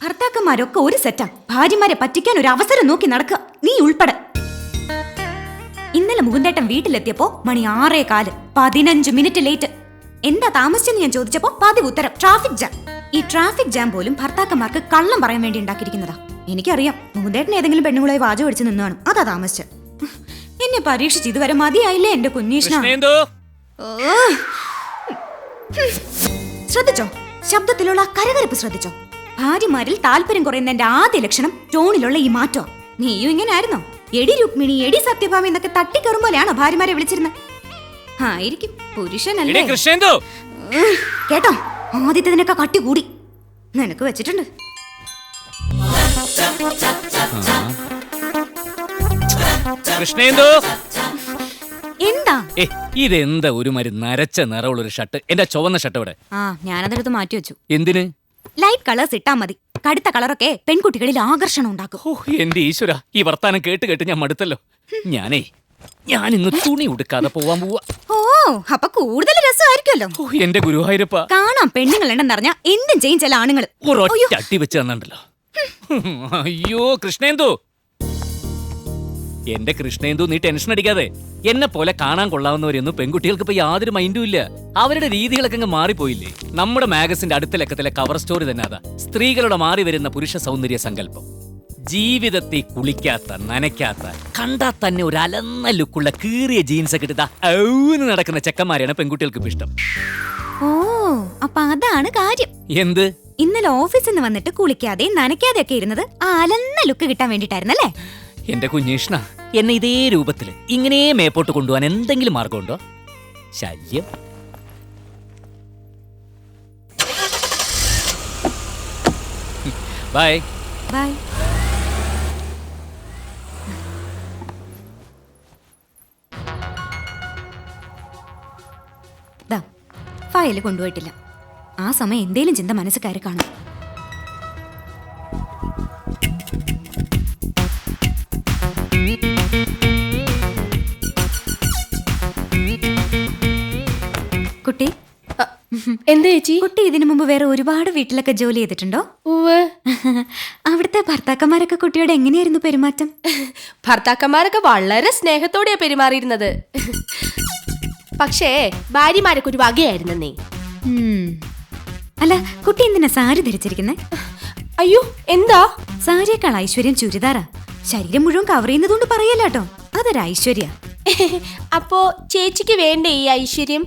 ഭർത്താക്കന്മാരൊക്കെ ഒരു സെറ്റാ. ഭാര്യമാരെ പറ്റിക്കാൻ ഒരു അവസരം നോക്കി നടക്കുക, നീ ഉൾപ്പെടെ. ഇന്നലെ മുകുന്ദേട്ടൻ വീട്ടിലെത്തിയപ്പോ മണി 6:15, 15 മിനിറ്റ് ലേറ്റ്. എന്താ താമസിച്ചെന്ന് ഞാൻ ചോദിച്ചപ്പോ പതിവ് ഉത്തരം ട്രാഫിക് ജാം. ഈ ട്രാഫിക് ജാം പോലും ഭർത്താക്കന്മാർക്ക് കള്ളം പറയാൻ വേണ്ടി ഉണ്ടാക്കിയിരിക്കുന്നതാ. എനിക്കറിയാം, മുകുന്ദേട്ടൻ ഏതെങ്കിലും പെണ്ണുങ്ങളെ വാചകം അടിച്ച് നിന്നാണ്, അതാ താമസിച്ച്. എന്നെ പരീക്ഷിച്ച് ഇതുവരെ മതിയായില്ലേ എന്റെ കുഞ്ഞീഷ്ണ. ശ്രദ്ധിച്ചോ, ശബ്ദത്തിലുള്ള കരകരപ്പ് ശ്രദ്ധിച്ചോ. ഭാര്യമാരിൽ താല്പര്യം കുറയുന്നതിന്റെ ആദ്യ ലക്ഷണം ടോണിലുള്ള ഈ മാറ്റം. നീയും ഇങ്ങനെ ആയിരുന്നോ? എടി രുക്മിണി, എടി സത്യഭാമി എന്നൊക്കെ തട്ടിക്കറും പോലെയാണോ ഭാര്യമാരെ വിളിച്ചിരുന്നത്? ആയിരിക്കും, പുരുഷനല്ലേ. കേട്ടോ, ആദ്യത്തേതിനൊക്കെ കട്ടി കൂടി നിനക്ക് വെച്ചിട്ടുണ്ട്. എന്താ ഇതെന്താ ഒരു മാതിരി നരച്ച നിറമുള്ളൊരു ഷർട്ട്? എന്റെ ചുവന്ന ഷർട്ട് ഇവിടെ. ഞാനതെടുത്ത് മാറ്റി വെച്ചു. എന്തിന്? ലൈറ്റ് കളേഴ്സ് ഇട്ടാ മതി. കടുത്ത കളറൊക്കെ പെൺകുട്ടികളിൽ ആകർഷണം ഉണ്ടാക്കും. എന്റെ ഈശ്വര, ഈ വർത്താനം കേട്ട് കേട്ട് ഞാൻ മടുത്തല്ലോ. ഞാനിന്ന് തുണി ഉടുക്കാതെ പോവാൻ പോവാ. അപ്പൊ കൂടുതൽ രസമായിരിക്കുമല്ലോ. എന്റെ ഗുരുവായൂരപ്പ, കാണാം പെണ്ണുങ്ങളുണ്ടെന്നറിഞ്ഞ എന്തും ചെയ്യും ചില ആണുങ്ങൾ. അട്ടി വെച്ച് തന്നുണ്ടല്ലോ. അയ്യോ കൃഷ്ണേന്ദു, എന്റെ കൃഷ്ണേന്ദു, നീ ടെൻഷൻ അടിക്കാതെ. എന്നെ പോലെ കാണാൻ കൊള്ളാവുന്നവരൊന്നും പെൺകുട്ടികൾക്ക് ഇപ്പൊ യാതൊരു മൈൻഡും ഇല്ല. അവരുടെ രീതികളൊക്കെ അങ്ങ് മാറിപ്പോയില്ലേ? നമ്മുടെ മാഗസിന്റെ അടുത്ത ലക്കത്തിലെ കവർ സ്റ്റോറി തന്നെ അതാ. സ്ത്രീകളുടെ മാറി വരുന്ന പുരുഷ സൗന്ദര്യ സങ്കല്പം. ജീവിതത്തെ കുളിക്കാത്ത, നനയ്ക്കാത്ത, കണ്ടാ തന്നെ ഒരു അലന്ന ലുക്കുള്ള കീറിയ ജീൻസ് ഒക്കെ ഇട്ടാ നടക്കുന്ന ചെക്കന്മാരെയാണ് പെൺകുട്ടികൾക്ക് ഇപ്പൊ ഇഷ്ടം. അപ്പൊ അതാണ് കാര്യം. എന്ത്? ഇന്നലെ ഓഫീസിൽ നിന്ന് വന്നിട്ട് കുളിക്കാതെ നനയ്ക്കാതെ ഒക്കെ ഇരുന്നത് ആ അലന്ന ലുക്ക് കിട്ടാൻ വേണ്ടിട്ടായിരുന്നല്ലേ? എന്റെ കുഞ്ഞീഷ്ണ, എന്നെ ഇതേ രൂപത്തില് ഇങ്ങനെ മേപ്പോട്ട് കൊണ്ടുപോകാൻ എന്തെങ്കിലും മാർഗമുണ്ടോ? ശല്യം. Bye bye. ഫയല് കൊണ്ടുപോയിട്ടില്ല. ആ സമയം എന്തേലും ചിന്ത മനസ്സ് കയറി കാണും. കുട്ടി, എന്താ ചേച്ചി? കുട്ടി ഇതിനു മുമ്പ് വേറെ ഒരുപാട് വീട്ടിലൊക്കെ ജോലി ചെയ്തിട്ടുണ്ടോ? അവിടുത്തെ ഭർത്താക്കന്മാരൊക്കെ കുട്ടിയോട് എങ്ങനെയായിരുന്നു പെരുമാറ്റം? ഭർത്താക്കന്മാരൊക്കെ വളരെ സ്നേഹത്തോടെയാ പെരുമാറിയിരുന്നത്. പക്ഷേ ഭാര്യമാരൊക്കെ ഒരു വകയായിരുന്നേ. അല്ല, കുട്ടി എന്തിനാ സാരി ധരിച്ചിരിക്കുന്നേ? അയ്യോ, എന്താ? സാരിയേക്കാൾ ഐശ്വര്യം ചുരിദാറാ. ശരീരം മുഴുവൻ കവർ ചെയ്യുന്നതുകൊണ്ട് പറയല്ലോ, അതൊരു ഐശ്വര്യ. അപ്പോ ചേച്ചിക്ക് വേണ്ടേ ഈ ഐശ്വര്യം?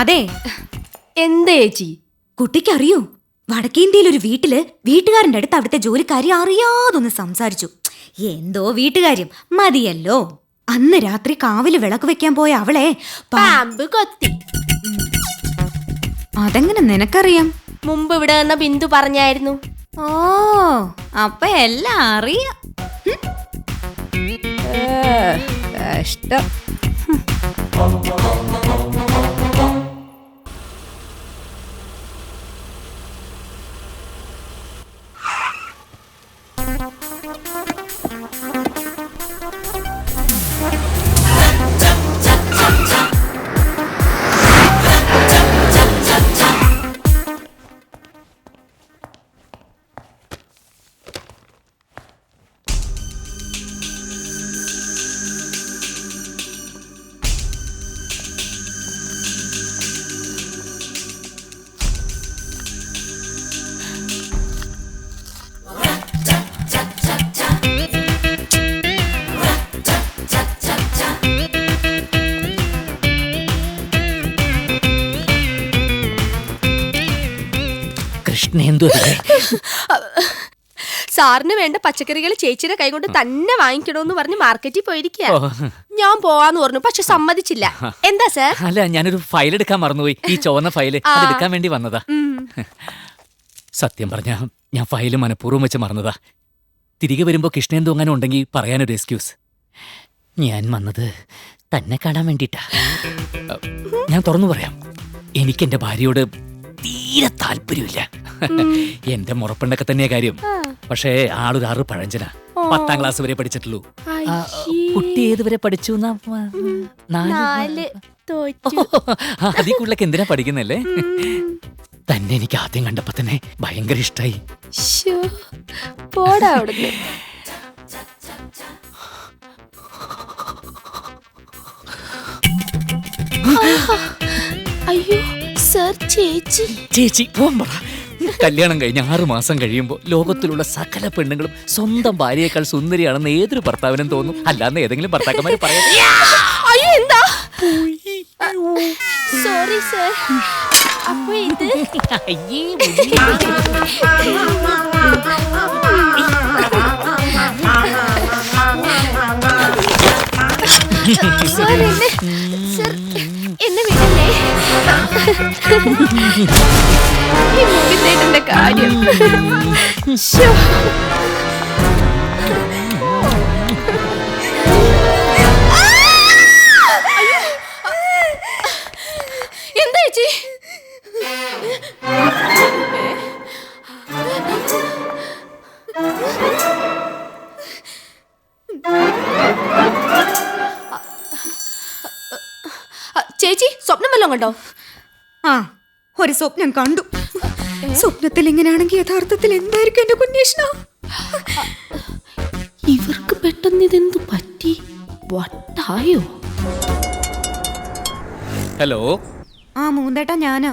അതെ. എന്താ ചേച്ചി? കുട്ടിക്കറിയോ, വടക്കേന്ത്യയിൽ ഒരു വീട്ടില് വീട്ടുകാരന്റെ അടുത്ത് അവിടുത്തെ ജോലിക്കാരി അറിയാതൊന്ന് സംസാരിച്ചു. എന്തോ വീട്ടുകാര്യം മതിയല്ലോ. അന്ന് രാത്രി കാവില് വിളക്ക് വെക്കാൻ പോയ അവളെ പാമ്പ് കൊത്തി. അതെങ്ങനെ നിനക്കറിയാം? മുമ്പ് ഇവിടെ വന്ന ബിന്ദു പറഞ്ഞായിരുന്നു. അപ്പൊ എല്ലാം അറിയാം. കഷ്ടം. സാറിന് വേണ്ട പച്ചക്കറികൾ ചേച്ചിയുടെ കൈകൊണ്ട് തന്നെ വാങ്ങിക്കണോന്ന് പറഞ്ഞ് മാർക്കറ്റിൽ പോയിരിക്കുക. ഞാൻ പോവാന്ന് പറഞ്ഞു, പക്ഷെ സമ്മതിച്ചില്ല. എന്താ സാർ? അല്ല, ഞാനൊരു ഫയൽ എടുക്കാൻ മറന്നുപോയി. ഈ ചുവന്ന ഫയല് എടുക്കാൻ വേണ്ടി വന്നതാ. സത്യം പറഞ്ഞ ഞാൻ ഫയല് മനഃപൂർവ്വം വെച്ച് മറന്നതാ. തിരികെ വരുമ്പോ കൃഷ്ണേന്ദു അങ്ങനെ ഉണ്ടെങ്കിൽ പറയാനൊരു എക്സ്ക്യൂസ്. ഞാൻ വന്നത് തന്നെ കാണാൻ വേണ്ടിട്ടാ. ഞാൻ തുറന്നു പറയാം, എനിക്ക് എന്റെ ഭാര്യയോട് തീരെ താല്പര്യമില്ല. എന്റെ മുറപ്പെണ്ണൊക്കെ തന്നെയാ കാര്യം. പക്ഷേ ആളൊരു 6 പഴഞ്ചനാ. 10ാം ക്ലാസ് വരെ പഠിച്ചിട്ടുള്ളൂ. കുട്ടി ഏതുവരെ പഠിച്ചു നാല് തോറ്റു. അതീ കൂടുതലൊക്കെ എന്തിനാ പഠിക്കുന്നല്ലേ? തന്നെ എനിക്ക് ആദ്യം കണ്ടപ്പോ തന്നെ ഭയങ്കര ഇഷ്ടായി. ശ്ശോ, പോടാ അവിടുന്ന്. അയ്യോ സർ, ചേച്ചി. ചേച്ചി പോവാൻ പറ. കല്യാണം കഴിഞ്ഞ് 6 മാസം കഴിയുമ്പോ ലോകത്തിലുള്ള സകല പെണ്ണുങ്ങളും സ്വന്തം ഭാര്യയേക്കാൾ സുന്ദരിയാണെന്ന് ഏതൊരു ഭർത്താവിനും തോന്നും. അല്ലാന്ന് ഏതെങ്കിലും ഭർത്താക്കന്മാര് പറയാം. അയ്യോ എന്താ? Sorry sir. അപ്പൊ ഇത് സർ, എന്നെ വിടല്ലേ? ഈ മുഖത്തേട്ടന്റെ കാര്യം. ശ്ശോ. എന്താ ചേച്ചി? ചേച്ചി സ്വപ്നം വല്ലതും കണ്ടോ? ആ, ഒരു സ്വപ്നം കണ്ടു. സ്വപ്നത്തിൽ ഇങ്ങനെയാണെങ്കിൽ യഥാർത്ഥത്തിൽ എന്തായിരിക്കും എന്റെ കുഞ്ഞേഷ്ണ? ഇവർക്ക് പെട്ടെന്ന് ഇതെന്തു പറ്റി? വട്ടായോ? ഹലോ. ആ മൂന്തേട്ടാ, ഞാനാ.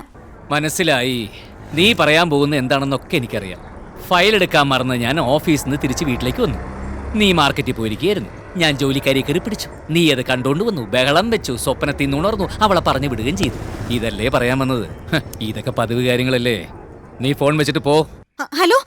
മനസ്സിലായി. നീ പറയാൻ പോകുന്ന എന്താണെന്നൊക്കെ എനിക്കറിയാം. ഫയൽ എടുക്കാൻ മറന്ന് ഞാൻ ഓഫീസിൽ നിന്ന് തിരിച്ച് വീട്ടിലേക്ക് വന്നു. നീ മാർക്കറ്റിൽ പോയിരിക്കുകയായിരുന്നു. ഞാൻ ജോലിക്കാരെ കയറി പിടിച്ചു. നീ അത് കണ്ടോണ്ട് വന്നു, ബഹളം വെച്ചു, സ്വപ്നത്തിൽ നിന്ന് ഉണർന്നു, അവളെ പറഞ്ഞു വിടുകയും ചെയ്തു. ഇതല്ലേ പറയാൻ വന്നത്? ഇതൊക്കെ പതിവ് കാര്യങ്ങളല്ലേ. നീ ഫോൺ വെച്ചിട്ട് പോ. ഹലോ